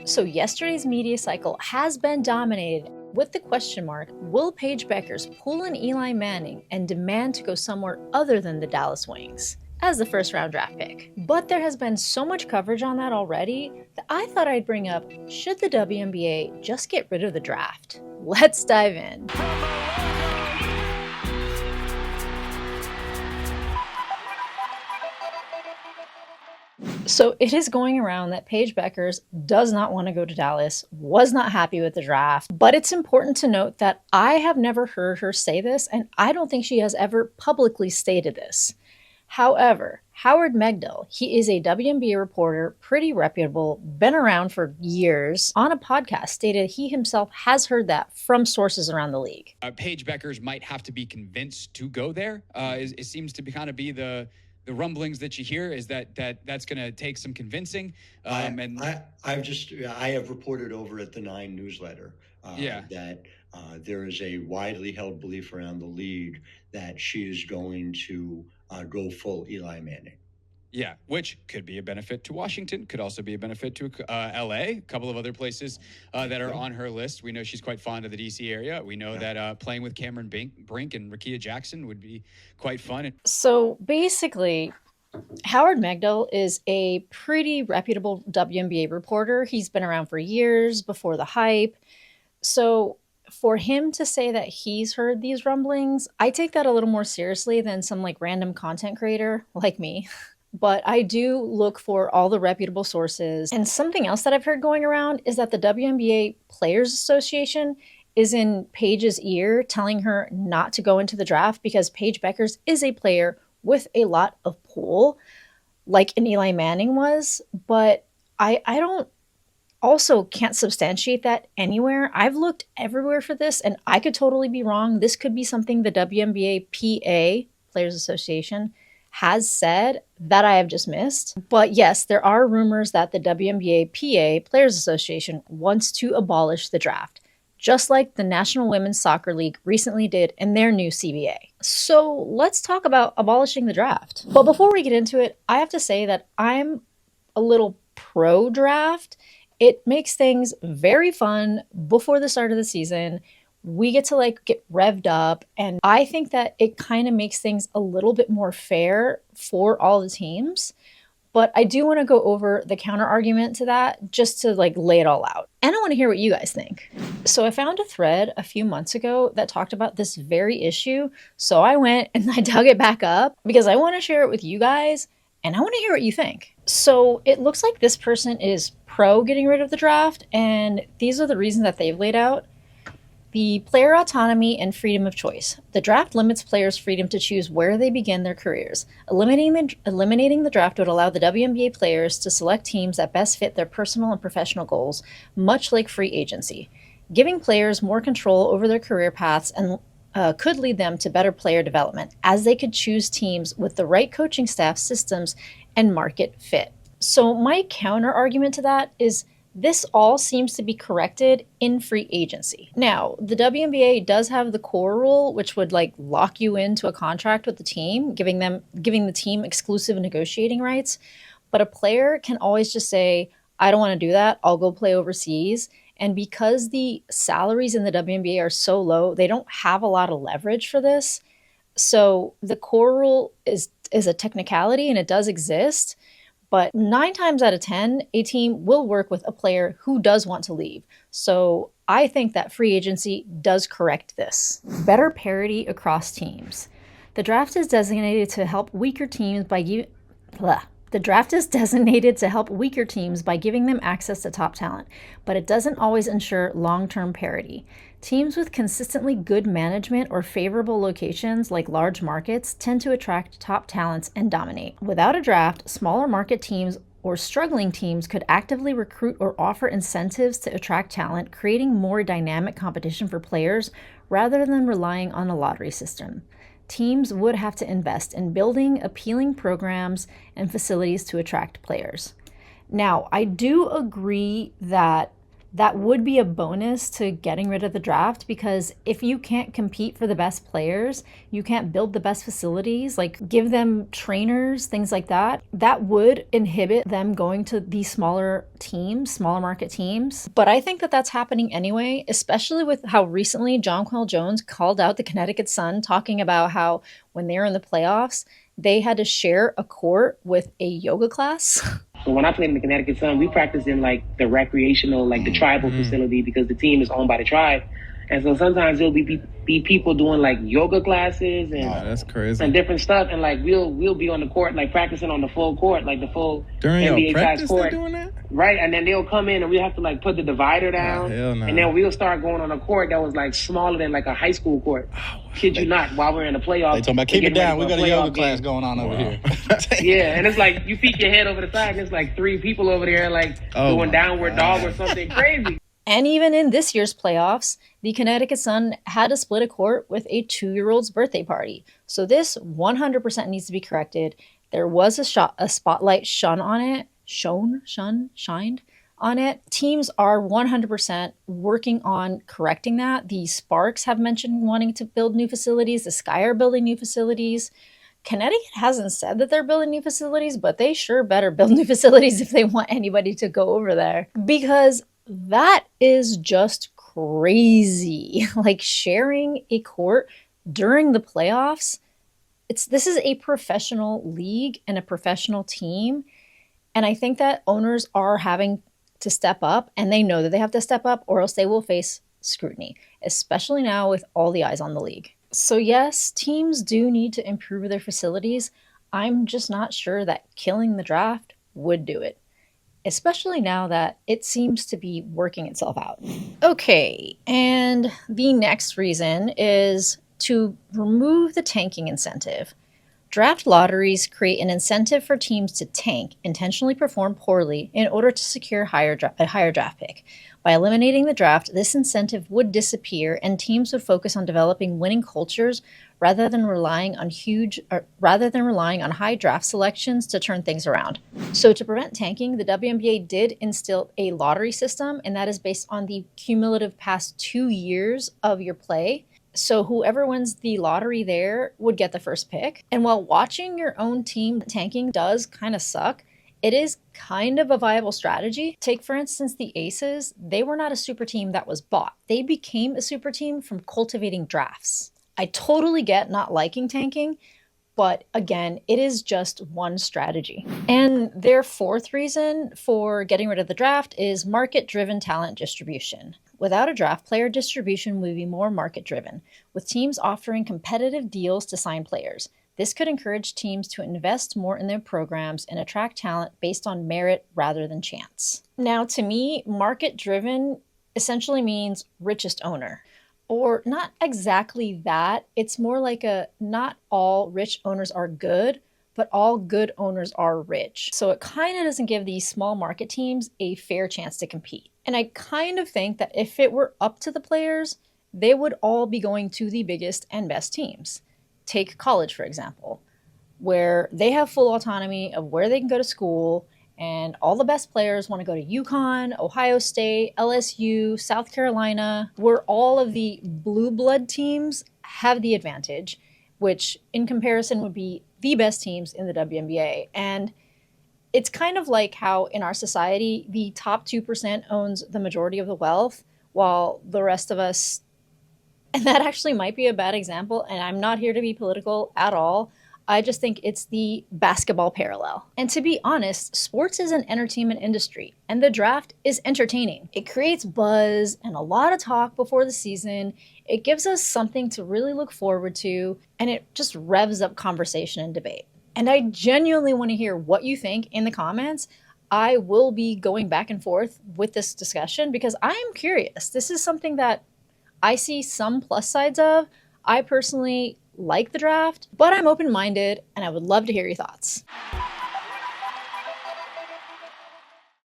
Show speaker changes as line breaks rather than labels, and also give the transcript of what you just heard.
So yesterday's media cycle has been dominated with the question mark, will Paige Bueckers pull an Eli Manning and demand to go somewhere other than the Dallas Wings as the first round draft pick? But there has been so much coverage on that already that I thought I'd bring up, should the WNBA just get rid of the draft? Let's dive in. So it is going around that Paige Bueckers does not want to go to Dallas, was not happy with the draft, but it's important to note that I have never heard her say this, and I don't think she has ever publicly stated this. However, Howard Megdal, he is a WNBA reporter, pretty reputable, been around for years, on a podcast stated he himself has heard that from sources around the league.
Paige Bueckers might have to be convinced to go there. It seems to kind of be the rumblings that you hear is that's going to take some convincing.
I have reported over at the 9 newsletter that there is a widely held belief around the league that she is going to go full Eli Manning.
Yeah, which could be a benefit to Washington, could also be a benefit to LA, a couple of other places that are on her list. We know she's quite fond of the DC area. We know that playing with Cameron Brink and Rakia Jackson would be quite fun.
So basically, Howard Megdal is a pretty reputable WNBA reporter. He's been around for years before the hype. So for him to say that he's heard these rumblings, I take that a little more seriously than some random content creator like me. But I do look for all the reputable sources. And something else that I've heard going around is that the WNBA Players Association is in Paige's ear telling her not to go into the draft because Paige Bueckers is a player with a lot of pull, like an Eli Manning was. But I can't substantiate that anywhere. I've looked everywhere for this, and I could totally be wrong. This could be something the WNBA PA, Players Association, has said that I have just missed. But yes, there are rumors that the WNBA PA, Players Association, wants to abolish the draft, just like the National Women's Soccer League recently did in their new CBA. So let's talk about abolishing the draft. But before we get into it, I have to say that I'm a little pro-draft. It makes things very fun before the start of the season. We get to get revved up, and I think that it kind of makes things a little bit more fair for all the teams. But I do want to go over the counter argument to that just to lay it all out. And I want to hear what you guys think. So I found a thread a few months ago that talked about this very issue. So I went and I dug it back up because I want to share it with you guys and I want to hear what you think. So it looks like this person is pro getting rid of the draft, and these are the reasons that they've laid out. The player autonomy and freedom of choice. The draft limits players' freedom to choose where they begin their careers. Eliminating the draft would allow the WNBA players to select teams that best fit their personal and professional goals, much like free agency. Giving players more control over their career paths and could lead them to better player development, as they could choose teams with the right coaching staff, systems, and market fit. So my counter argument to that is this all seems to be corrected in free agency. Now, the WNBA does have the core rule, which would lock you into a contract with the team, giving the team exclusive negotiating rights. But a player can always just say, I don't want to do that. I'll go play overseas. And because the salaries in the WNBA are so low, they don't have a lot of leverage for this. So the core rule is a technicality, and it does exist. But 9 times out of 10, a team will work with a player who does want to leave. So I think that free agency does correct this. Better parity across teams. The draft is designated to help weaker teams by giving them access to top talent, but it doesn't always ensure long-term parity. Teams with consistently good management or favorable locations, like large markets, tend to attract top talents and dominate. Without a draft, smaller market teams or struggling teams could actively recruit or offer incentives to attract talent, creating more dynamic competition for players rather than relying on a lottery system. Teams would have to invest in building appealing programs and facilities to attract players. Now, I do agree that that would be a bonus to getting rid of the draft, because if you can't compete for the best players, you can't build the best facilities, like give them trainers, things like that, that would inhibit them going to these smaller teams, smaller market teams. But I think that that's happening anyway, especially with how recently Jonquel Jones called out the Connecticut Sun, talking about how when they were in the playoffs, they had to share a court with a yoga class.
So when I played in the Connecticut Sun, we practiced in like the recreational, like the tribal facility, because the team is owned by the tribe. And so sometimes there'll be people doing like yoga classes and
that's crazy,
and different stuff. And like we'll be on the court, like practicing on the full court, like the full
during
NBA
your practice
court.
doing that?
Right. And then they'll come in and we have to like put the divider down.
Hell no.
And then we'll start going on a court that was like smaller than like a high school court. Kid you not, while we're in the playoffs.
They talking about keep it down. We got a yoga class going on over here.
Yeah, and it's like you peek your head over the side and it's like 3 people over there like doing downward dog or something crazy.
And even in this year's playoffs, the Connecticut Sun had to split a court with a 2-year-old's birthday party. So this 100% needs to be corrected. There was a spotlight shined on it. Teams are 100% working on correcting that. The Sparks have mentioned wanting to build new facilities. The Sky are building new facilities. Connecticut hasn't said that they're building new facilities, but they sure better build new facilities if they want anybody to go over there. Because that is just crazy. Like sharing a court during the playoffs. This is a professional league and a professional team. And I think that owners are having to step up, and they know that they have to step up or else they will face scrutiny, especially now with all the eyes on the league. So yes, teams do need to improve their facilities. I'm just not sure that killing the draft would do it, especially now that it seems to be working itself out. Okay, and the next reason is to remove the tanking incentive. Draft lotteries create an incentive for teams to tank, intentionally perform poorly, in order to secure a higher draft pick. By eliminating the draft, this incentive would disappear and teams would focus on developing winning cultures rather than relying on high draft selections to turn things around. So to prevent tanking, the WNBA did instill a lottery system, and that is based on the cumulative past 2 years of your play. So whoever wins the lottery there would get the first pick. And while watching your own team tanking does kind of suck, it is kind of a viable strategy. Take, for instance, the Aces. They were not a super team that was bought. They became a super team from cultivating drafts. I totally get not liking tanking, but again, it is just one strategy. And their fourth reason for getting rid of the draft is market-driven talent distribution. Without a draft, player distribution would be more market-driven, with teams offering competitive deals to sign players. This could encourage teams to invest more in their programs and attract talent based on merit rather than chance. Now, to me, market-driven essentially means richest owner. Or not exactly that. It's more like not all rich owners are good, but all good owners are rich. So it kind of doesn't give these small market teams a fair chance to compete. And I kind of think that if it were up to the players, they would all be going to the biggest and best teams. Take college, for example, where they have full autonomy of where they can go to school, and all the best players want to go to UConn, Ohio State, LSU, South Carolina, where all of the blue blood teams have the advantage, which in comparison would be the best teams in the WNBA. And it's kind of like how in our society, the top 2% owns the majority of the wealth, while the rest of us, and that actually might be a bad example, and I'm not here to be political at all. I just think it's the basketball parallel. And to be honest, sports is an entertainment industry, and the draft is entertaining. It creates buzz and a lot of talk before the season. It gives us something to really look forward to, and it just revs up conversation and debate. And I genuinely want to hear what you think in the comments. I will be going back and forth with this discussion because I am curious. This is something that I see some plus sides of. I personally like the draft, but I'm open-minded and I would love to hear your thoughts.